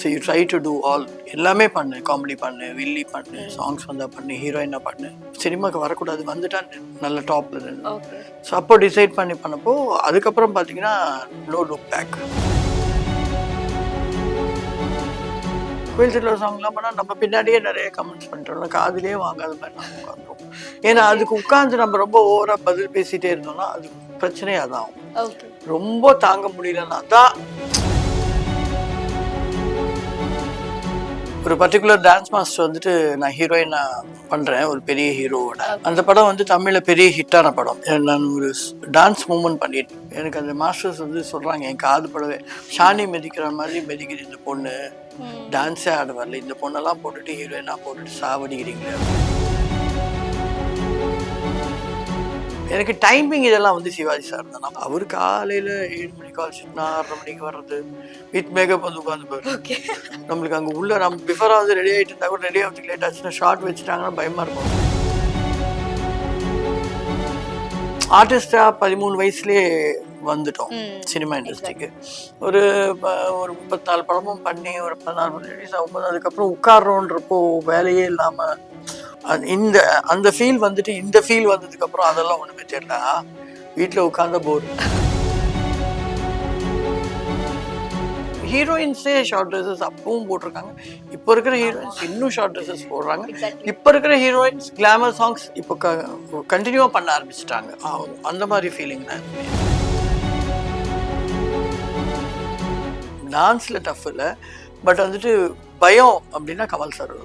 So you try to do all எல்லாமே பண்ணு, comedy பண்ணு, வில்லி பண்ணு, சாங்ஸ் வந்தால் பண்ணு, ஹீரோயினாக பண்ணு, சினிமாவுக்கு வரக்கூடாது, வந்துட்டா நல்ல டாப்ல நின்று. ஸோ அப்போ டிசைட் பண்ணி பண்ணப்போ அதுக்கப்புறம் பார்த்தீங்கன்னா நோ லுக் பேக். கோயில் திருவிழா சாங்லாம் பண்ணால் நம்ம பின்னாடியே நிறைய கமெண்ட்ஸ் பண்ணிட்டோம், காதுலேயே வாங்காத மாதிரி நம்ம உட்காந்துருவோம். ஏன்னா அதுக்கு உட்காந்து நம்ம ரொம்ப ஓவராக பதில் பேசிகிட்டே இருந்தோம்னா அது பிரச்சனையாக தான் ஆகும். ரொம்ப தாங்க முடியலன்னா தான் ஒரு பர்டிகுலர் டான்ஸ் மாஸ்டர் வந்துட்டு நான் ஹீரோயினா பண்றேன் ஒரு பெரிய ஹீரோவோட. அந்த படம் வந்து தமிழ்ல பெரிய ஹிட்டான படம். நான் ஒரு டான்ஸ் மூமெண்ட் பண்ணிட்டேன். எனக்கு அந்த மாஸ்டர்ஸ் வந்து சொல்றாங்க என் காது படவே, ஷானி மிதிக்கிற மாதிரி மிதிக்குது இந்த பொண்ணு, டான்ஸே ஆட வரல, இந்த பொண்ணெல்லாம் போட்டுட்டு ஹீரோயினா போட்டுட்டு சாவடிக்கிறீங்களே. எனக்கு டைமிங் இதெல்லாம் வந்து சிவாஜி சார் தான். அவர் காலையில 7 மணிக்கு ஆச்சுன்னா 6:30 மணிக்கு வர்றது, வித் மேக்கப் வந்து உட்காந்து நம்மளுக்கு அங்கே உள்ள நம்ம பிஃபோரா வந்து ரெடி ஆகிட்டு இருந்தா கூட ரெடி ஆகிறதுக்கு லேட் ஆச்சுன்னா ஷார்ட் வச்சுட்டாங்கன்னா பயமா இருக்கும். ஆர்டிஸ்டா 13 வயசுலேயே வந்துட்டோம் சினிமா இண்டஸ்ட்ரிக்கு. ஒரு 34 படமும் பண்ணி ஒரு 14 படம் ரிலீஸ் ஆகும்போது அதுக்கப்புறம் உட்கார்றோன்றப்போ வேலையே இல்லாம அந்த ஃபீல் வந்துட்டு இந்த ஃபீல் வந்ததுக்கு அப்புறம் அதெல்லாம் ஒண்ணுமே தெரியல. வீட்டுல உட்கார்ந்த போர். ஹீரோயின்ஸே ஷார்ட் ட்ரெஸ்ஸஸ் அப்பவும் போட்டிருக்காங்க. இப்போ இருக்கிற ஹீரோயின்ஸ் இன்னும் ஷார்ட் ட்ரெஸ்ஸஸ் போடுறாங்க. இப்போ இருக்கிற ஹீரோயின்ஸ் கிளாமர் சாங்ஸ் இப்போ கண்டினியூவா பண்ண ஆரம்பிச்சிட்டாங்க. அந்த மாதிரி ஃபீலிங் தான். டான்ஸ்ல டஃப் இல்லை, பட் வந்துட்டு பயம் அப்படின்னா கமல் சார்.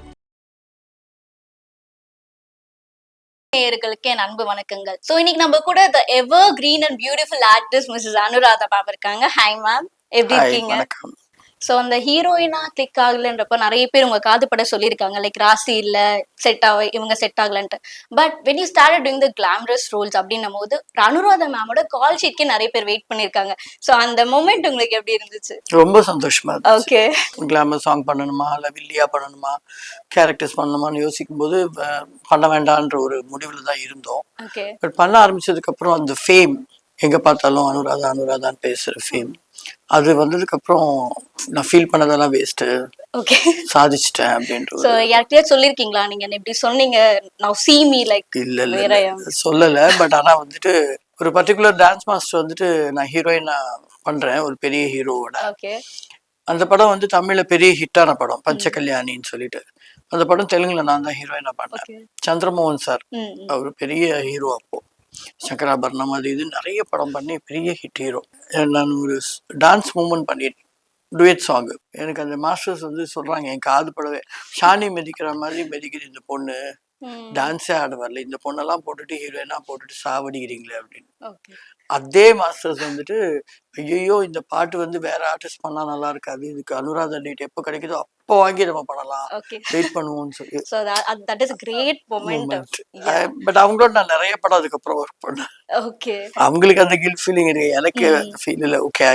நேயர்களுக்கு என் அன்பு வணக்கங்கள். சோ இன்னைக்கு நம்ம கூட the ever green and beautiful actress Mrs. Anuradha ma'am இருக்காங்க. ஹாய் மேம், எப்படி இருக்கீங்க? சோ அந்த ஹீரோயினா கிளிக் ஆகலன்றப்ப நிறைய பேர் உங்க காது பட சொல்லியிருக்காங்க, லைக் ராசி இல்ல, இவங்க செட் ஆகலன்ட்டு. But when you started doing the glamorous roles அப்படின்னும் போது அனுராதா மேமோட கால் ஷீட்க்கு நிறைய பேர் வெயிட் பண்ணிருக்காங்க. சோ அந்த மொமெண்ட் உங்களுக்கு எப்படி இருந்துச்சு? ரொம்ப சந்தோஷமா இருந்துச்சு. ஓகே, கிளாமர் சாங் பண்ணணுமா இல்லை வில்லியா பண்ணணுமா கேரக்டர்ஸ் பண்ணணுமான்னு யோசிக்கும் போது பண்ண வேண்டான்ற ஒரு முடிவில் தான் இருந்தோம். பட் பண்ண ஆரம்பிச்சதுக்கு அப்புறம் அந்த ஃபேம், எங்க பார்த்தாலும் அனுராதா அனுராதான்னு பேசுற ஃபேம், அது வந்ததுக்கு அப்புறம் நான் ஃபீல் பண்ணதெல்லாம் வேஸ்ட், சாதிச்சிட்டேன் அப்படின்றது. சோ யார்கிட்டயே சொல்லிருக்கீங்களா நீங்க இப்படி சொன்னீங்க now see me like? இல்ல சொல்லல. பட் ஆனா வந்துட்டு ஒரு பர்டிகுலர் டான்ஸ் மாஸ்டர் வந்துட்டு நான் ஹீரோயினா பண்றேன் ஒரு பெரிய ஹீரோவோட. அந்த படம் வந்து தமிழ்ல பெரிய ஹிட்டான படம், பஞ்ச கல்யாணின்னு சொல்லிட்டு. அந்த படம் தெலுங்குல நான் தான் ஹீரோயினா பண்ணேன். சந்திரமோகன் சார் அவர் பெரிய ஹீரோ. அப்போ சங்கராபரணம் அது இது நிறைய படம் பண்ணி பெரிய ஹிட் ஹீரோ. நான் ஒரு டான்ஸ் மூமெண்ட் பண்ணிட்டேன், டுயட் சாங். எனக்கு அந்த மாஸ்டர்ஸ் வந்து சொல்றாங்க என் காது படவே, ஷானி மிதிக்கிற மாதிரி மிதிக்குது இந்த பொண்ணு, டான்ஸே ஆட வரல, இந்த பொண்ணெல்லாம் போட்டுட்டு ஹீரோயினா போட்டுட்டு சாவடிக்கிறீங்களே அப்படின்னு. அதே மாஸ்டர்ஸ் வந்துட்டு ஐயோ இந்த பாட்டு வந்து வேற ஆர்டிஸ்ட் பண்ணா நல்லா இருக்காது, இதுக்கு அனுராதா டேட் எப்போ கிடைக்குதோ அப்போ வாங்கி நம்ம பண்ணலாம், வெயிட் பண்ணுவோம்னு சொல்லி. பட் அவங்களோட நான் நிறைய படம் அதுக்கப்புறம் ஒர்க் பண்ணேன். அவங்களுக்கு அந்த கில்ட் ஃபீலிங் இருக்கு, எனக்கு ஃபீல் இல்லை. Okay,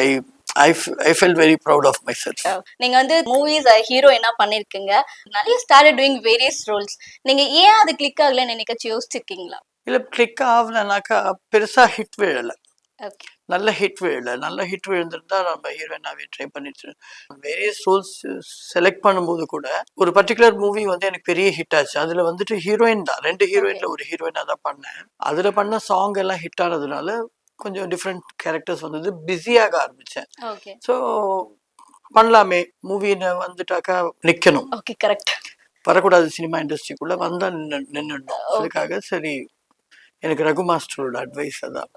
I felt very proud of myself. நீங்க வந்து மூவிஸ் ஹீரோயினா பண்ணிருக்கீங்க, நிறைய ஸ்டார்ட் டூயிங் வேரியஸ் ரோல்ஸ். நீங்க ஏன் அது கிளிக் ஆகலன்னு என்னைக்காச்சும் யோசிச்சிருக்கீங்களா? இல்ல, கிளிக் ஆகலனாக்கா பெருசா ஹிட் விழல. நல்ல ஹிட் விழுந்திருந்தா நம்ம ஹீரோயினாவே ட்ரை பண்ணிட்டு வேரியஸ் ரோல்ஸ் செலக்ட் பண்ணும்போது கூட ஒரு பர்டிகுலர் மூவி வந்து எனக்கு பெரிய ஹிட் ஆச்சு. அதுல வந்துட்டு ஹீரோயின் தான், 2 ஹீரோயின்ல ஒரு ஹீரோயினா தான் பண்ணேன். அதுல பண்ண சாங் எல்லாம் ஹிட் ஆனதுனால கொஞ்சம் டிஃப்ரெண்ட் கேரக்டர்ஸ் வந்தது, பிஸியாக ஆரம்பிச்சேன். ஸோ பண்ணலாமே, மூவின்னு வந்துட்டாக்கா நிக்கணும், வரக்கூடாது சினிமா இண்டஸ்ட்ரிக்குள்ள, வந்தா நின்னுடணும். அதுக்காக சரி, எனக்கு ரகு மாஸ்டரோட அட்வைஸ் அதான்.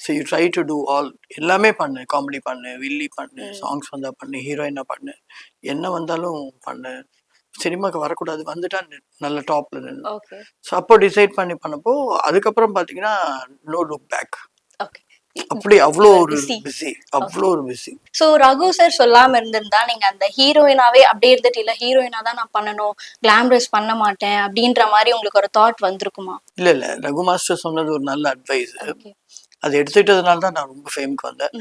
So you try to do all எல்லாமே பண்ணு, காமெடி பண்ணு, வில்லி பண்ணு, சாங்ஸ் வந்தா பண்ணு, ஹீரோயினா பண்ணு, என்ன வந்தாலும் பண்ணு, சினிமாவுக்கு வரக்கூடாது, வந்துட்டா நல்ல டாப்ல நின்று. ஸோ அப்போ டிசைட் பண்ணி பண்ணப்போ அதுக்கப்புறம் பார்த்தீங்கன்னா நோ லுக் பேக். அப்படி அவ்வளோ ஒரு பிஸி. சோ ரகு சார் சொல்லாம இருந்திருந்தா நீங்க அந்த ஹீரோயினாவே அப்படியே இருந்துட்டு, இல்ல ஹீரோயினா தான் நான் பண்ணணும், கிளாமரஸ் பண்ண மாட்டேன் அப்படின்ற மாதிரி உங்களுக்கு ஒரு தாட் வந்திருக்குமா? இல்ல, ரகு மாஸ்டர் சொன்னது ஒரு நல்ல அட்வைஸ். அது எடுத்துக்கிட்டதுனால தான் நான் ரொம்ப ஃபேமுக்கு வந்தேன்.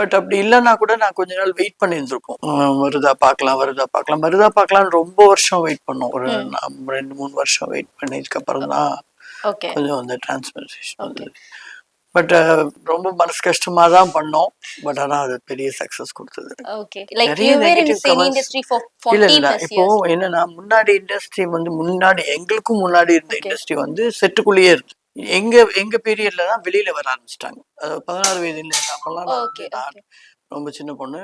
பட் அப்படி இல்லைன்னா கூட நான் கொஞ்ச நாள் வெயிட் பண்ணி இருந்திருக்கோம். வருதா பார்க்கலாம் ரொம்ப வருஷம் வெயிட் பண்ணோம். ஒரு 2-3 வருஷம் வெயிட் பண்ணதுக்கு அப்புறம் தான் கொஞ்சம் அந்த டிரான்ஸ்பர்மேஷன் வந்தது. பட் ரொம்ப மனசு கஷ்டமா தான் பண்ணோம். பட் ஆனா அது பெரிய சக்சஸ் கொடுத்தது. ஓகே. லைக் நிறைய you were in negative cine comments. Industry for இல்ல 40 இல்ல பிளஸ் இப்போ இயர்ஸ். என்னன்னா முன்னாடி இண்டஸ்ட்ரி வந்து முன்னாடி எங்களுக்கும் முன்னாடி இருந்த ஓகே. இண்டஸ்ட்ரி வந்து செட்டுக்குள்ளேயே இருக்கு. எங்க எங்க பீரியட்ல தான் வெளியில வர ஆரம்பிச்சிட்டாங்க. 16 வயதுல அப்பெல்லாம் நான் ஓகே, நான் ஓகே. ரொம்ப சின்ன பொண்ணு.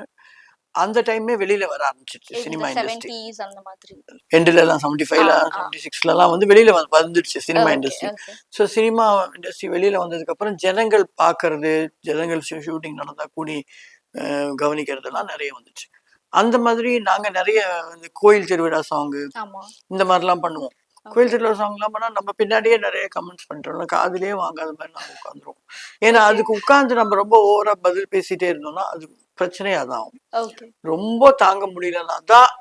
அந்த டைமே வெளியில வர ஆரம்பிச்சிருச்சு இந்த சினிமா இண்டஸ்ட்ரி. 70s அந்த மாதிரி. எண்டுல எல்லாம் 75ல ஆ. 76லலாம் வந்து வெளியில வந்துடுச்சு cinema okay, industry. Okay. So cinema industry வெளியில வந்ததுக்கு அப்புறம் ஜனங்கள் பார்க்கறது, ஜனங்கள் ஷூட்டிங் நடந்தா கூடி கவனிக்கிறதெல்லாம் நிறைய வந்துச்சு. அந்த மாதிரி நாங்க நிறைய இந்த கோயில் திருவிழா சாங்கு ஆமா. இந்த மாதிரிலாம் பண்ணுவோம். கோயில் ஓகே. திருவிழா சாங்லாம் பண்ணா நம்ம பின்னாடியே நிறைய கமெண்ட்ஸ் பண்ணிட்டோம். காதுலயே வாங்காத மாதிரி நாங்க உட்காந்துருவோம். ஏன்னா ஓகே. அதுக்கு உட்கார்ந்து நம்ம ரொம்ப ஓவரா பதில் பேசிட்டே இருந்தோம்னா அது பிரச்சனையா தான் ஆகும். ஓகே. ரொம்ப தாங்க முடியலன்னா தான்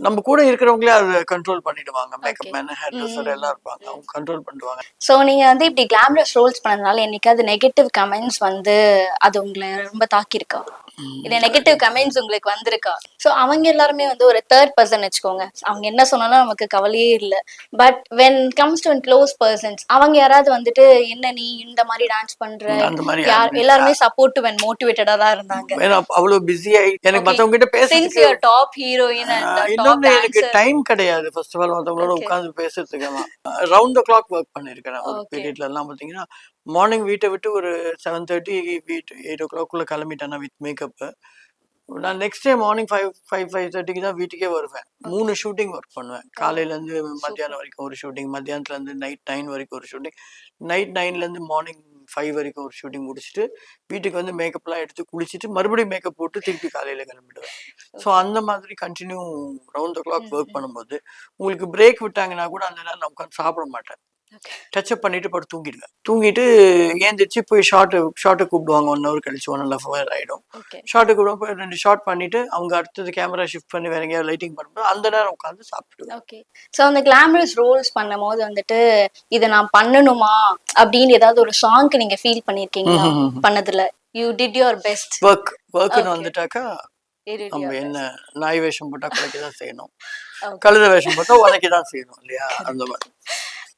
நம்ம கூட இருக்கிறவங்களே அதை கண்ட்ரோல் பண்ணிடுவாங்க. Okay. Makeup man, hair dresser எல்லாம் இருப்பாங்க. அவங்க கண்ட்ரோல் பண்ணிடுவாங்க. சோ நீங்க வந்து இப்படி கிளாமரஸ் ரோல்ஸ் பண்ணதுனால என்னைக்காவது நெகட்டிவ் கமெண்ட்ஸ் வந்து அது உங்களை ரொம்ப தாக்கியிருக்கா? இல்ல நெகட்டிவ் கமெண்ட்ஸ் உங்களுக்கு வந்திருக்கா? சோ அவங்க எல்லாருமே வந்து ஒரு தேர்ட் பர்சன் வச்சுக்கோங்க. அவங்க என்ன சொன்னாலும் நமக்கு கவலையே இல்ல. But when comes to close persons அவங்க யாராவது வந்துட்டு என்ன நீ இந்த மாதிரி டான்ஸ் பண்ற, அந்த மாதிரி யார் எல்லாருமே சப்போர்ட்டிவ் அண்ட் மோட்டிவேட்டடா தான் இருந்தாங்க. ஏன்னா அவ்வளவு பிஸி ஆகி எனக்கு மத்தவங்க கிட்ட சின்ஸ் பேசுறதுக்கு you top heroine and top இன்னொன்னு எனக்கு டான்சர். டைம் கிடையாது. ஃபர்ஸ்ட் ஆஃப் ஆல் மத்தவங்களோட ஓகே. உட்கார்ந்து பேசுறதுக்கெல்லாம் ரவுண்ட் த கிளாக் ஒர்க் பண்ணிருக்கேன். ஒரு ஓகே. பீரியட்ல எல்லாம் பாத்தீங்கன்னா மார்னிங் வீட்டை விட்டு ஒரு 7:30 வீட்டு 8 o'clock கிளம்பிட்டேன்னா வித் மேக்கப். நான் நெக்ஸ்ட் டே மார்னிங் 5:30க்கு தான் வீட்டுக்கே வருவேன். 3 ஷூட்டிங் ஒர்க் பண்ணுவேன். காலையில இருந்து மத்தியானம் வரைக்கும் ஒரு ஷூட்டிங், மத்தியானத்துல இருந்து நைட் 9 வரைக்கும் ஒரு ஷூட்டிங், நைட் 9ல இருந்து மார்னிங் 5 வரைக்கும் ஒரு ஷூட்டிங் முடிச்சுட்டு வீட்டுக்கு வந்து மேக்கப்லாம் எடுத்து குளிச்சுட்டு மறுபடியும் மேக்கப் போட்டு திருப்பி காலையில கிளம்பிடுவேன். ஸோ அந்த மாதிரி continue round the clock work பண்ணும்போது உங்களுக்கு பிரேக் விட்டாங்கன்னா கூட அந்த நேரம் நான் உட்காந்து சாப்பிட மாட்டேன். டச்சப் பண்ணிட்டு படுத்து தூங்கிடுவேன். தூங்கிட்டு ஏந்திரிச்சு போய் ஷார்ட்டை கூப்பிடுவாங்க. 1 hour கழிச்சு 1.5 hour ஆயிடும். ஷார்ட்டை கூப்பிடுவோம். போய் 2 ஷார்ட் பண்ணிட்டு அவங்க அடுத்தது கேமரா ஷிஃப்ட் பண்ணி வேற எங்கேயாவது லைட்டிங் பண்ணும்போது அந்த நேரம் உட்காந்து சாப்பிடுவேன். ஓகே. சோ அந்த கிளாமரஸ் ரோல்ஸ் பண்ணும்போது வந்துட்டு இதை நான் பண்ணணுமா அப்படின்னு ஏதாவது ஒரு சாங்க்கு நீங்க ஃபீல் பண்ணிருக்கீங்களா? பண்ணதுல யூ டிட் யுவர் பெஸ்ட். ஒர்க்னு வந்துட்டாக்கா நம்ம என்ன நாய் வேஷம் போட்டா குலைக்க தான் செய்யணும், கழுத வேஷம் போட்டா உதைக்க தான் செய்யணும் இல்லையா? அந்த மாதிரி.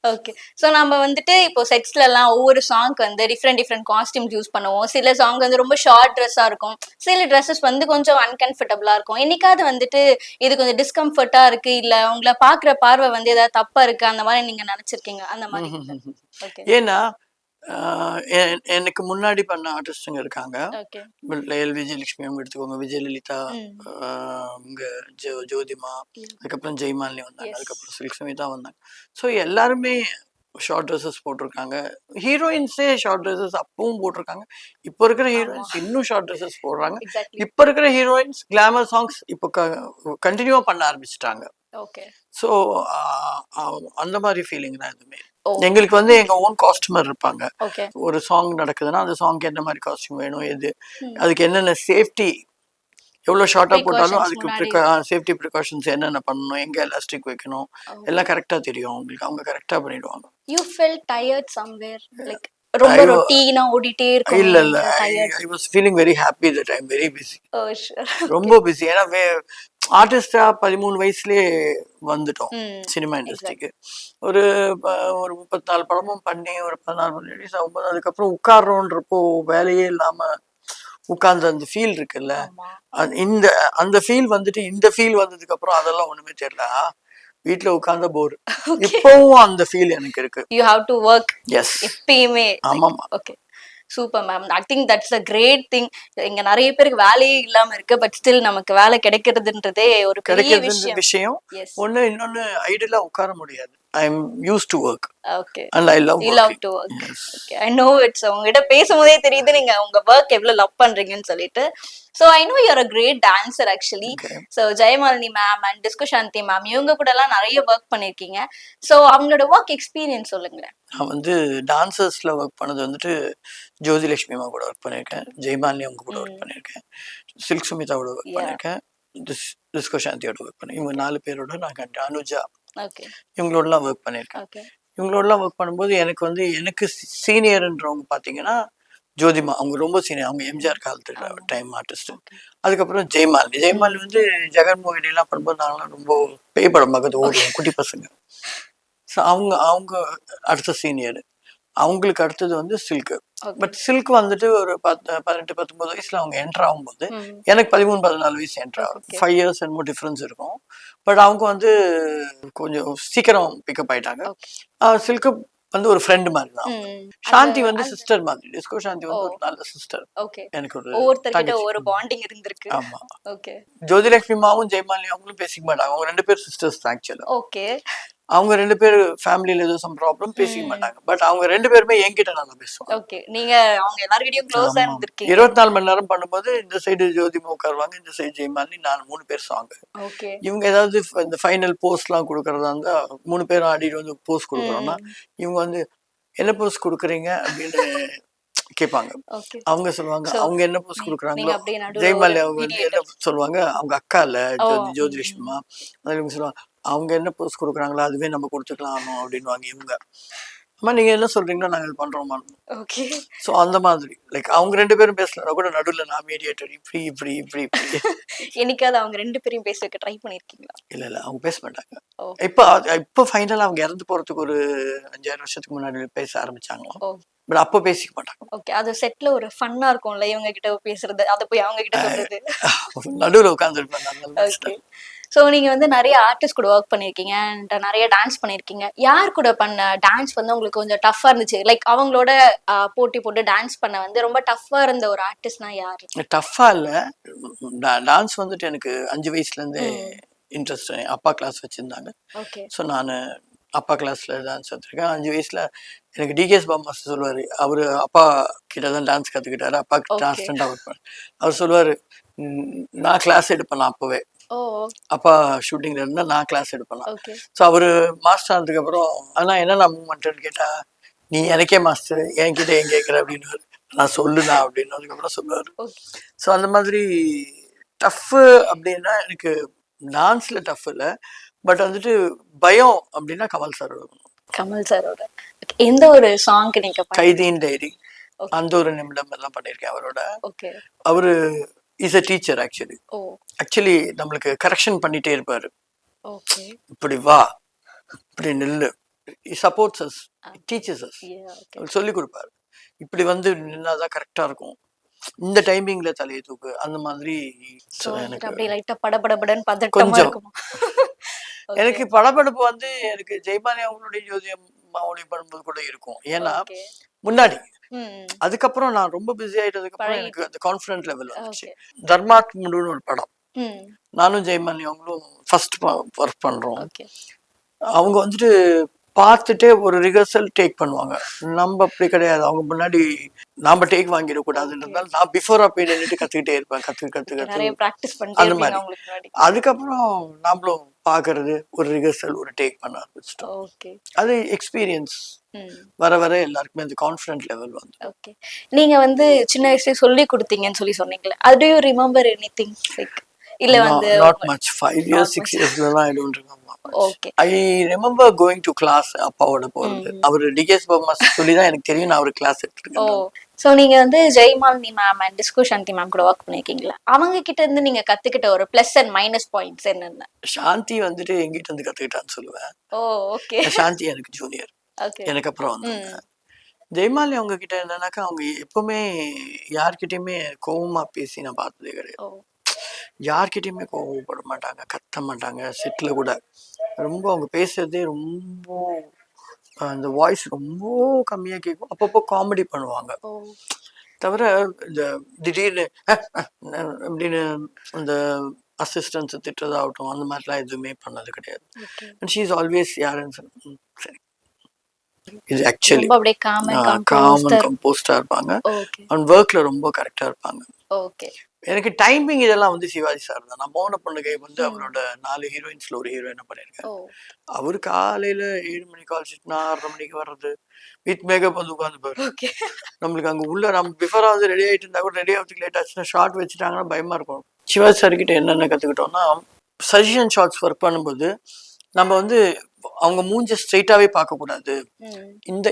ஓகே. சோ நம்ம வந்துட்டு இப்போ செட்ஸ்ல எல்லாம் ஒவ்வொரு சாங்க்கு வந்து டிஃப்ரெண்ட் காஸ்டியூம்ஸ் யூஸ் பண்ணுவோம். சில சாங் வந்து ரொம்ப ஷார்ட் ட்ரெஸ்ஸா இருக்கும், சில ட்ரெஸ்ஸஸ் வந்து கொஞ்சம் அன்கம்ஃபர்டபுளா இருக்கும். என்னைக்காவது வந்துட்டு இது கொஞ்சம் டிஸ்கம்ஃபர்ட்டா இருக்கு, இல்ல உங்களை பாக்குற பார்வை வந்து ஏதாவது தப்பா இருக்கு அந்த மாதிரி நீங்க நினைச்சிருக்கீங்க அந்த மாதிரி? ஓகே. ஏன்னா எனக்கு முன்னாடி பண்ண ஆர்டிஸ்டுங்க இருக்காங்க. எல் விஜயலட்சுமி அவங்க எடுத்துக்கோங்க, விஜயலலிதா, இங்க ஜோதிமா, அதுக்கப்புறம் ஜெய்மாலினி வந்தாங்க, அதுக்கப்புறம் சில்க் சுமிதா வந்தாங்க. ஸோ எல்லாருமே ஷார்ட் ட்ரெஸ்ஸஸ் போட்டிருக்காங்க. ஹீரோயின்ஸே ஷார்ட் ட்ரெஸ்ஸஸ் அப்பவும் போட்டிருக்காங்க. இப்போ இருக்கிற ஹீரோயின்ஸ் இன்னும் ஷார்ட் ட்ரெஸ்ஸஸ் போடுறாங்க. இப்போ இருக்கிற ஹீரோயின்ஸ் கிளாமர் சாங்ஸ் இப்போ கண்டினியூவா பண்ண ஆரம்பிச்சிட்டாங்க. ஸோ அந்த மாதிரி ஃபீலிங் தான் எதுவுமே. எங்களுக்கு வந்து எங்க ஓன் காஸ்டியூமர் இருப்பாங்க. ஒரு சாங் நடக்குதுன்னா அந்த சாங்க்கு என்ன மாதிரி காஸ்டியூம் வேணும், எது அதுக்கு என்னென்ன சேஃப்டி, எவ்வளவு ஷார்ட்டா போட்டாலும் அதுக்கு சேஃப்டி ப்ரிகாஷன்ஸ் என்னென்ன பண்ணணும், எங்க எலாஸ்டிக் வைக்கணும் எல்லாம் கரெக்டா தெரியும் அவங்களுக்கு. அவங்க கரெக்டா பண்ணிடுவாங்க. You felt tired somewhere, like ரொம்ப ரொட்டீனா ஓடிட்டே இருக்கும்? இல்ல I was feeling very happy that I'm very busy. Oh sure. ரொம்ப பிஸி. ஏன்னா ஆர்டிஸ்டா 13 வயசுலயே வந்துட்டோம் சினிமா இண்டஸ்ட்ரிக்கு. ஒரு 34 படமும் பண்ணி ஒரு 14 ரிலீஸ் ஆகும்போது அதுக்கப்புறம் உட்கார்றோன்றப்போ வேலையே இல்லாம உட்கார்ந்து அந்த ஃபீல் இருக்குல்ல, அந்த ஃபீல் வந்துட்டு இந்த ஃபீல் வந்ததுக்கு அப்புறம் அதெல்லாம் ஒண்ணுமே தெரியல. வீட்ல உட்கார்ந்த போர். இப்பவும் அந்த ஃபீல் எனக்கு இருக்கு. You have to work. Yes. எப்பயுமே. ஆமாமா. Okay. Super ma'am. I think that's a great thing. இங்க நிறைய பேருக்கு வேலையே இல்லாம இருக்கு, பட் ஸ்டில் நமக்கு வேலை கிடைக்கிறதுன்றதே ஒரு பெரிய விஷயம். ஒண்ணு இன்னொன்னு ஐடியலா உட்கார முடியாது. I am used to work. Okay. And I love working. You love to work. Yes. Okay. I know it's உங்ககிட்ட பேசும்போதே தெரியுது நீங்க உங்க ஒர்க் எவ்வளவு லவ் பண்றீங்கன்னு சொல்லிட்டு. So I know you're a great dancer actually. Okay. So Jayamalini ma'am and Disco Shanti ma'am இவங்க கூட எல்லாம் நிறைய ஒர்க் பண்ணிருக்கீங்க. So அவங்களோட ஒர்க் எக்ஸ்பீரியன்ஸ் சொல்லுங்களேன். நான் வந்து டான்சர்ஸ்ல ஒர்க் பண்ணது வந்துட்டு ஜோதிலட்சுமி அம்மா கூட ஒர்க் பண்ணியிருக்கேன், ஜெயமாலினி அவங்க கூட ஒர்க் பண்ணியிருக்கேன், சில்க் சுமிதாவோட ஒர்க் பண்ணியிருக்கேன், டிஸ்கோ சாந்தியோட ஒர்க் பண்ணேன். இவங்க 4 பேரோட நான் அனுஜா இவங்களோடலாம் ஒர்க் பண்ணியிருக்கேன். இவங்களோடலாம் ஒர்க் பண்ணும்போது எனக்கு சீனியர்ன்றவங்க பார்த்தீங்கன்னா ஜோதிமா, அவங்க ரொம்ப சீனியர். அவங்க எம்ஜிஆர் காலத்துல டைம் ஆர்டிஸ்ட். அதுக்கப்புறம் ஜெயமாலினி வந்து ஜெகன்மோகினி எல்லாம் பண்ணும்போது நாங்களாம் ரொம்ப பேய் படம் பார்க்கறது ஓடுவோம் குட்டி பசங்க. ஸோ அவங்க அடுத்த சீனியர். அவங்களுக்கு அடுத்தது வந்து சில்க். பட் சில்க் வந்துட்டு ஒரு 18-19 வயசுல அவங்க என்டர் ஆகும்போது எனக்கு 13-14 வயசு என்டர் ஆகும். 5 years என்னமோ டிஃபரன்ஸ் இருக்கும். பட் அவங்க வந்து கொஞ்சம் சீக்கிரம் பிக்கப் ஆயிட்டாங்க. சில்க் வந்து ஒரு ஃப்ரெண்ட் மாதிரி தான். சாந்தி வந்து சிஸ்டர் மாதிரி. டிஸ்கோ சாந்தி வந்து ஒரு நல்ல சிஸ்டர். எனக்கு ஒரு ஒவ்வொருத்தர்கிட்ட ஒரு பாண்டிங் இருந்திருக்கு. ஆமா. ஜோதிலட்சுமி அம்மாவும் ஜெயமாலினி அவங்களும் பேசிக்க மாட்டாங்க. அவங்க 2 பேரும் சிஸ்டர்ஸ் தான் ஆக்சுவலா. அவங்க 2 பேர் ஃபேமிலில ஏதோ சம் ப்ராப்ளம், பேசிக்க மாட்டாங்க. பட் அவங்க 2 பேருமே என்கிட்ட நல்லா பேசுவாங்க. நீங்க அவங்க எல்லார்கிட்டயும் க்ளோஸா இருந்திருக்கீங்க. 24 மணி நேரம் பண்ணும்போது இந்த சைடு ஜோதிமா உட்காருவாங்க, இந்த சைடு ஜெயமாலினி, நான் 3 பேர் சாங். இவங்க ஏதாவது இந்த ஃபைனல் போஸ்ட்லாம் கொடுக்கறதா இருந்தா 3 பேரும் ஆடிட்டு வந்து போஸ்ட் கொடுக்குறோம்னா இவங்க வந்து என்ன போஸ்ட் கொடுக்குறீங்க அப்படின்னு கேட்பாங்க. அவங்க சொல்லுவாங்க அவங்க என்ன போஸ்ட் கொடுக்குறாங்களோ. ஜெயமாலினி அவங்க வந்து என்ன சொல்லுவாங்க, அவங்க அக்கா இல்ல ஜோதிலட்சுமிமா, இவங்க சொல்லுவாங்க அவங்க என்ன போஸ்ட் கொடுக்குறாங்களோ அதுவே நம்ம கொடுத்துக்கலாம் அப்படின்னு இவங்க. அம்மா நீங்க என்ன சொல்றீங்களோ நாங்க இது பண்றோமா. சோ அந்த மாதிரி லைக் அவங்க 2 பேரும் பேசலனா கூட நடுவுல நான் மீடியேட்டர் இப்படி என்னைக்காவது அவங்க 2 பேரையும் பேச வைக்க ட்ரை பண்ணிருக்கீங்களா? இல்ல அவங்க பேச மாட்டாங்க. இப்ப ஃபைனலா அவங்க இறந்து போறதுக்கு ஒரு 5-6 வருஷத்துக்கு முன்னாடி பேச ஆரம்பிச்சாங்க. பட் அப்ப பேசிக்க மாட்டாங்க. அது செட்ல ஒரு ஃபன்னா இருக்கும்ல இவங்க கிட்ட பேசுறது, அத போய் அவங்க கிட்ட சொல்றது. நடுவுல உட்கார்ந்திருப்பாங்க. சோ நீங்க வந்து நிறைய ஆர்டிஸ்ட் கூட ஒர்க் பண்ணிருக்கீங்க, நிறைய டான்ஸ் பண்ணிருக்கீங்க. யார் கூட பண்ண டான்ஸ் வந்து உங்களுக்கு கொஞ்சம் டஃப்பா இருந்துச்சு? லைக் அவங்களோட போட்டி போட்டு டான்ஸ் பண்ண வந்து ரொம்ப டஃப்பா இருந்த ஒரு ஆர்டிஸ்ட்னா யாரு? டஃப்பா இல்ல, டான்ஸ் வந்துட்டு எனக்கு 5 வயசுல இருந்தே இன்ட்ரெஸ்ட். அப்பா கிளாஸ் வச்சிருந்தாங்க. சோ நானு அப்பா கிளாஸ்ல டான்ஸ் கத்துருக்கேன். 5 வயசுல எனக்கு டிகேஎஸ் பாபு மாஸ்டர் சொல்லுவாரு, அவரு அப்பா கிட்டதான் டான்ஸ் கத்துக்கிட்டாரு. அப்பா அசிஸ்டண்டா ஒர்க் பண்ண. அவர் சொல்லுவாரு நான் கிளாஸ் எடுப்பேன். அப்பவே அப்பா ஷூட்டிங்ல இருந்தா நான் கிளாஸ் எடுப்பேன். சோ அவரு மாஸ்டர் ஆனதுக்கு அப்புறம் ஆனா என்ன மூவ்மெண்ட்னு கேட்டா, நீ எனக்கே மாஸ்டர் என்கிட்ட ஏன் கேட்கற அப்படின்னு நான் சொல்லுனா அப்படின்னு அதுக்கப்புறம் சொல்லுவாரு. சோ அந்த மாதிரி டஃப் அப்படின்னா எனக்கு டான்ஸ்ல டஃப் இல்ல, பட் வந்துட்டு பயம் அப்படின்னா கமல் சாரோட எந்த ஒரு சாங்க்கு நீங்க கைதியின் டைரி, அந்த ஒரு நிமிடம் எல்லாம் பண்ணிருக்கேன் அவரோட. அவரு இஸ் a டீச்சர் ஆக்சுவலி நம்மளுக்கு கரெக்ஷன் பண்ணிட்டே இருப்பாரு. இப்படி வா, இப்படி நில்லு, சப்போர்ட்ஸ் அஸ், டீச்சர்ஸ் அஸ், சொல்லி கொடுப்பாரு. இப்படி வந்து நின்னாதான் கரெக்டா இருக்கும், இந்த டைமிங்ல தலையை தூக்கு, அந்த மாதிரி. கொஞ்சம் எனக்கு படபடப்பு வந்து எனக்கு ஜெயமாலினி அவங்களுடைய ஜோதி அம்மாவுடைய பண்ணும்போது கூட இருக்கும். ஏன்னா முன்னாடி அதுக்கப்புறம் நான் ரொம்ப பிஸி ஆயிட்டதுக்கு அப்புறம் எனக்கு அந்த கான்ஃபிடன்ட் லெவல் வந்துச்சு. தர்மாத்முன்னு ஒரு படம், நானும் ஜெயமாலினி அவங்களும் ஃபர்ஸ்ட் ஒர்க் பண்றோம். அவங்க வந்துட்டு பார்த்துட்டே ஒரு ரிஹர்சல் டேக் பண்ணுவாங்க. நம்ம அப்படி கிடையாது. அவங்க முன்னாடி நாம டேக் வாங்கிடக்கூடாதுன்றதால நான் பிஃபோரா போய் நின்றுட்டு கத்துக்கிட்டே இருப்பேன். கத்து அந்த மாதிரி. அதுக்கப்புறம் நாமளும் பாக்குறது ஒரு ரிஹர்சல் ஒரு டேக் பண்ண ஆரம்பிச்சிட்டோம். அது எக்ஸ்பீரியன்ஸ் வர வர எல்லாருக்குமே அந்த கான்ஃபிடன்ட் லெவல் வந்து. நீங்க வந்து சின்ன வயசுல சொல்லி கொடுத்தீங்கன்னு சொன்னீங்களே, do you remember anything like இல்ல வந்து not much 5 years 6 yearsலாம் I don't remember. I remember going to class அப்பாவோட போறது. அவர் டிகேஎஸ் பாபு மாஸ்டர் சொல்லி தான் எனக்கு தெரியும் நான் அவர் கிளாஸ் எடுத்துருக்கேன். சோ நீங்க வந்து Jayamalini ma'am and Disco Shanti ma'am கூட ஒர்க் பண்ணிருக்கீங்களா? அவங்க கிட்ட இருந்து நீங்க கத்துக்கிட்ட ஒரு பிளஸ் அண்ட் மைனஸ் பாயிண்ட்ஸ் என்னென்ன? சாந்தி வந்துட்டு எங்கிட்ட இருந்து கத்துக்கிட்டான்னு சொல்லுவேன். சாந்தி எனக்கு ஜூனியர், எனக்கு அப்புறம் வந்தாங்க. ஜெயமாலினி அவங்க கிட்ட என்னன்னாக்கா அவங்க எப்பவுமே யார்கிட்டயுமே கோவமா பேசி நான் பார்த்ததே கிடையாது. யார்கிட்டயுமே கோவப்பட மாட்டாங்க, கத்த மாட்டாங்க. செட்ல கூட ரொம்ப அவங்க பேசுறதே ரொம்ப அந்த வாய்ஸ் ரொம்ப கம்மியா கேட்கும். அப்பப்போ காமெடி பண்ணுவாங்க. தவிர இந்த திடீர்னு அப்படின்னு அந்த அசிஸ்டன்ஸ் திட்டுறதாகட்டும் அந்த மாதிரிலாம் எதுவுமே பண்ணது கிடையாது. அண்ட் ஷீ இஸ் ஆல்வேஸ் யாருன்னு சரி இது ஆக்சுவலி காம் அண்ட் கம்போஸ்டா இருப்பாங்க. அண்ட் ஒர்க்ல ரொம்ப கரெக்டா இருப்பாங்க. எனக்கு டைமிங் இதெல்லாம் வந்து சிவாஜி சார் தான். நான் மௌன பொண்ணுகை வந்து அவரோட 4 ஹீரோயின்ஸ்ல ஒரு ஹீரோயினா பண்ணிருக்கேன். அவரு காலையில 7 மணிக்கு கால் ஷீட்னா 6:30 மணிக்கு வர்றது, வித் மேக்கப் வந்து உட்காந்துப்பாரு. நம்மளுக்கு அங்க உள்ள நம்ம பிஃபோரா வந்து ரெடி ஆயிட்டு இருந்தா கூட ரெடி ஆகிறதுக்கு லேட் ஆச்சுன்னா ஷார்ட் வச்சுட்டாங்கன்னா பயமா இருக்கும். சிவாஜி சார் கிட்ட என்னென்ன கத்துக்கிட்டோம்னா, சஜஷன் ஷார்ட்ஸ் ஒர்க் பண்ணும்போது நம்ம வந்து அவங்க மூஞ்ச ஸ்ட்ரெயிட்டாவே பார்க்க கூடாது. இந்த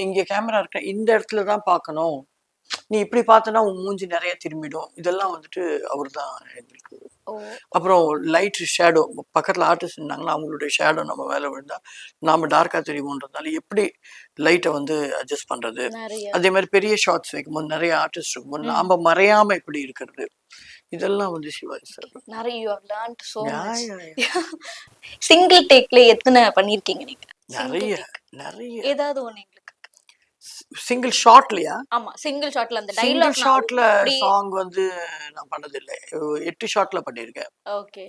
இங்க கேமரா இருக்க இந்த இடத்துலதான் பார்க்கணும், நீ இப்படி பார்த்தனா உன் மூஞ்சி நிறைய திரும்பிடும். இதெல்லாம் வந்துட்டு அவர் தான் எங்களுக்கு ஓ அப்புறம் லைட் ஷேடோ பக்கத்தில் ஆர்டிஸ்ட் இருந்தாங்கன்னா அவங்களுடைய ஷேடோ நம்ம மேலே விழுந்தா நாம டார்க்காக தெரியுமோன்றதுனால எப்படி லைட்டை வந்து அட்ஜஸ்ட் பண்ணுறது. நிறைய அதே மாதிரி பெரிய ஷார்ட்ஸ் வைக்கும்போது நிறைய ஆர்டிஸ்ட் இருக்கும்போது ம். நாம மறையாம எப்படி இருக்கிறது, இதெல்லாம் வந்து சிவாஜி சார். நிறைய you have learnt so yeah, much. Yeah, yeah. Single டேக்ல எத்தனை பண்ணிருக்கீங்க நீங்க? நிறைய சிங்கிள் டேக் நிறைய ஏதாவது ஒண்ணு எங்களுக்கு. சிங்கிள் ஷாட்லையா? ஆமா சிங்கிள் ஷாட்ல அந்த சிங்கிள் டைலாக் ஷாட்ல அப்படி. சாங் வந்து நான் பண்ணதில்லை. 8 ஷாட்ல பண்ணியிருக்கேன். ஓகே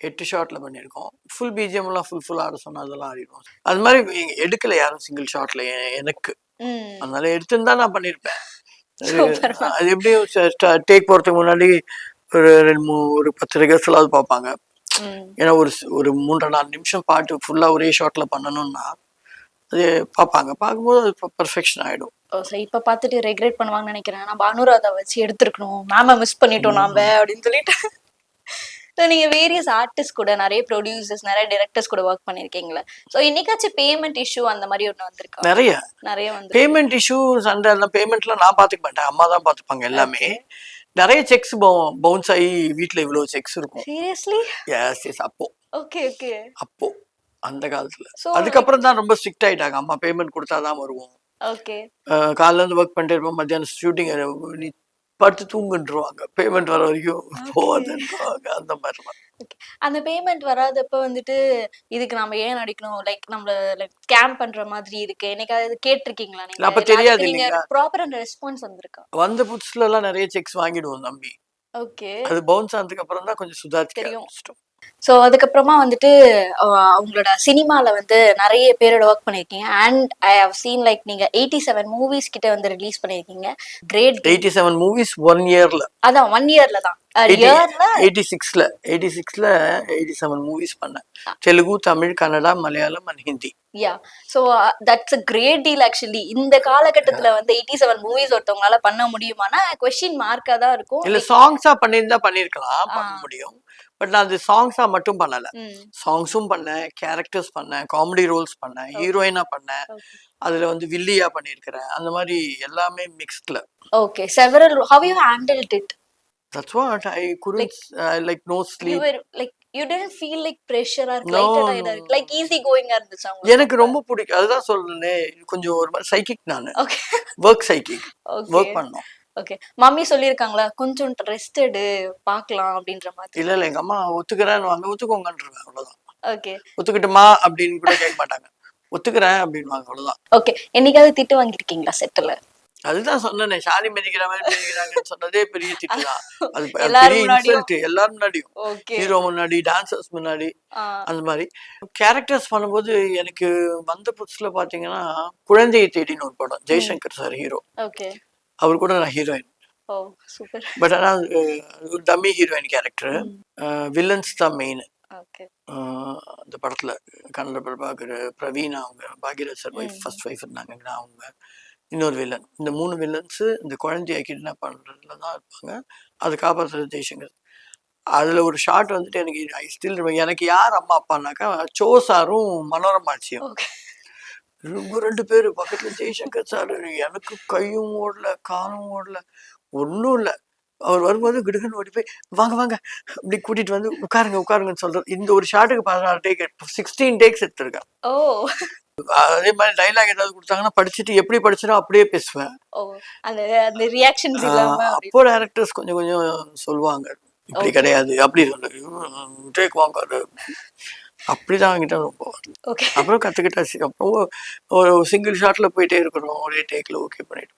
8 ஷாட்ல பண்ணியிருக்கோம். ஃபுல் பிஜிஎம்லாம் ஃபுல் ஆட சொன்னா அதெல்லாம் ஆடிடுவோம். அது மாதிரி எடுக்கல யாரும் சிங்கிள் ஷாட்ல எனக்கு. ம் அதனால எடுத்திருந்தா நான் பண்ணியிருப்பேன். சூப்பர். அது எப்படியும் டேக் போறதுக்கு முன்னாடி ஒரு 10 ரிஹர்சலாவது பார்ப்பாங்க. ம் ஏன்னா ஒரு 3-4 நிமிஷம் பாட்டு ஃபுல்லா ஒரே ஷாட்ல பண்ணணும்னா அது பார்ப்பாங்க. பார்க்கும்போது அது பெர்ஃபெக்ஷன் ஆயிடும். ஓ சரி இப்ப பாத்துட்டு ரெக்ரெட் பண்ணுவாங்கன்னு நினைக்கிறேன். நம்ம அனுராதா வச்சு எடுத்திருக்கணும், மேம மிஸ் பண்ணிட்டோம் நாம அப்படின்னு சொல்லிட்டு. ஸோ நீங்க வேரியஸ் ஆர்டிஸ்ட் கூட நிறைய ப்ரொடியூசர்ஸ் நிறைய டைரக்டர்ஸ் கூட ஒர்க் பண்ணிருக்கீங்களா? ஸோ இன்னைக்காச்சும் பேமெண்ட் இஷ்யூ அந்த மாதிரி ஒண்ணு வந்திருக்கா? நிறைய நிறைய வந்து பேமெண்ட் இஷ்யூ சண்டை எல்லாம் பேமெண்ட்லாம் நான் பார்த்துக்க மாட்டேன். அம்மா தான் பார்த்துப்பாங்க எல்லாமே. நிறைய செக்ஸ் பவுன்ஸ் ஆகி வீட்டில் இவ்வளோ செக்ஸ் இருக்கும். Seriously? Yes yes. Okay okay. அப்போ அந்த காலத்துல. So, அதுக்கப்புறம் தான் ரொம்ப ஸ்ட்ரிக்ட் ஆயிட்டாங்க. அம்மா பேமெண்ட் கொடுத்தாதான் வருவோம். ஓகே காலைல இருந்து ஒர்க் பண்ணிட்டு இருப்போம், மத்தியானம் ஷூட்டிங் நீ படுத்து தூங்குன்றுவாங்க, பேமெண்ட் வர வரைக்கும் போகாதுன்றுவாங்க. அந்த மாதிரிலாம் ஓகே. அந்த பேமெண்ட் வராதப்ப வந்துட்டு இதுக்கு நம்ம ஏன் நடிக்கணும், லைக் நம்மள லைக் ஸ்கேம் பண்ற மாதிரி இருக்கு, என்னைக்காவது கேட்டிருக்கீங்களா நீங்க? அப்ப தெரியாது நீங்க இல்லைங்களா. ப்ராப்பரான ரெஸ்பான்ஸ் வந்திருக்கா? வந்த புதுசுல எல்லாம் நிறைய செக்ஸ் வாங்கிடுவோம் தம்பி. ஓகே அது பவுன்ஸ் ஆனதுக்கு அப்புறம் தான் கொஞ்சம் சுதாரிக்க தெரியும். ஆரம்பிச்சிட்டோம். ஸோ அதுக்கப்புறமா வந்துட்டு அவங்களோட சினிமால வந்து நிறைய பேரோட ஒர்க் பண்ணிருக்கீங்க. And I have seen like நீங்க 87 மூவிஸ் கிட்ட வந்து ரிலீஸ் பண்ணிருக்கீங்க. கிரேட். 87 மூவிஸ் 1 இயர்ல. அதான் 1 இயர்ல தான். இயர்ல 86ல 87 மூவிஸ் பண்ணேன். Telugu, Tamil, Kannada, Malayalam and Hindi. Yeah so that's a great deal actually. இந்த காலகட்டத்துல வந்து 87 மூவிஸ் ஒருத்தவங்களால பண்ண முடியுமானா கொஸ்டின் மார்க்கா தான் இருக்கும். இல்ல சாங்ஸா பண்ணியிருந்தா பண்ணிருக்கலாம், பண்ண முடியும். பட் நான் அது சாங்ஸா மட்டும் பண்ணல. சாங்ஸும் பண்ணேன், கேரக்டர்ஸ் பண்ணேன், காமெடி ரோல்ஸ் பண்ணேன், ஹீரோயினா பண்ணேன், அதுல வந்து வில்லியா பண்ணியிருக்கிறேன். அந்த மாதிரி எல்லாமே மிக்ஸ்ட்ல. Okay several. How you handled it? That's what I couldn't like no sleep. You were like you didn't feel like pressure or lighted like easy going இருந்துச்சா? எனக்கு ரொம்ப பிடிக்கும். அதுதான் சொல்றேனே, கொஞ்சம் ஒரு மாதிரி சைக்கிக் நானு. Okay work psychic. வொர்க் பண்ணோம். ஓகே மம்மி சொல்லிருக்காங்களா கொஞ்சம் ரெஸ்ட் எடு பார்க்கலாம் அப்படின்ற மாதிரி? இல்ல எங்க அம்மா ஒத்துக்கிறேன்னு வாங்க, ஒத்துக்கோங்கன்றேன் அவ்வளவுதான். ஓகே ஒத்துக்கிட்டுமா அப்படின்னு கூட கேட்க மாட்டாங்க, ஒத்துக்கிறேன் அப்படின்வாங்க அவ்வளவுதான். ஓகே என்னைக்காவது திட்டு வாங்கிருக்கீங்களா செட்ல? அதுதான் சொன்னேனே, சாணி மிதிக்கிற மாதிரி மிதிக்கிறாங்கன்னு சொன்னதே பெரிய திட்டு தான். அது பெரிய இன்சல்ட் எல்லாரும் முன்னாடியும், ஹீரோ முன்னாடி, டான்சர்ஸ் முன்னாடி. அந்த மாதிரி கேரக்டர்ஸ் பண்ணும்போது எனக்கு வந்த புதுசுல பாத்தீங்கன்னா குழந்தையை தேடின்னு ஒரு படம், ஜெய்சங்கர் சார் ஹீரோ. ஓகே அவர் கூட நான் ஹீரோயின். Oh super. பட் ஆனா ஒரு டம்மி ஹீரோயின் கேரக்டர். வில்லன்ஸ் தான் மெயின். ஓகே அந்த படத்துல கன்னட பிரபாகர், பிரவீனா, அவங்க பாக்யராஜ் சார் ஃபர்ஸ்ட் ஒய்ஃப் இருந்தாங்க, அவங்க இன்னொரு வில்லன். இந்த 3 வில்லன்ஸ் இந்த குழந்தைய கிட்னாப் பண்றதுல தான் இருப்பாங்க. அது காப்பாற்றுறது ஜெய்சங்கர். அதுல ஒரு ஷாட் வந்துட்டு எனக்கு ஐ ஸ்டில் எனக்கு யார் அம்மா அப்பானாக்கா சோ சாரும் மனோரமாட்சியும். இவங்க 2 பேர் பக்கத்துல ஜெய்சங்கர் சார். எனக்கு கையும் ஓடல காலும் ஓடல ஒன்றும் இல்லை. அவர் வரும்போது கிடுக்குன்னு ஓடி போய் வாங்க வாங்க அப்படி கூட்டிட்டு வந்து உட்காருங்கன்னு சொல்றது. இந்த ஒரு ஷாட்டுக்கு 16 டேக் 16 டேக்ஸ் எடுத்திருக்கேன். ஓ அதே மாதிரி டைலாக் ஏதாவது கொடுத்தாங்கன்னா படிச்சுட்டு எப்படி படிச்சிடும் அப்படியே பேசுவேன். அந்த ரியாக்ஷன்ஸ் இல்லாம அப்போ டைரக்டர்ஸ் கொஞ்சம் கொஞ்சம் சொல்லுவாங்க, இப்படி கிடையாது அப்படி சொல்லு டேக் வாங்க, அப்படிதான் என்கிட்ட ரொம்ப. அப்புறம் கத்துக்கிட்டாச்சு. அப்புறம் ஒரு சிங்கிள் ஷாட்ல போயிட்டே இருக்கிறோம், ஒரே டேக்ல ஓகே பண்ணிட்டு.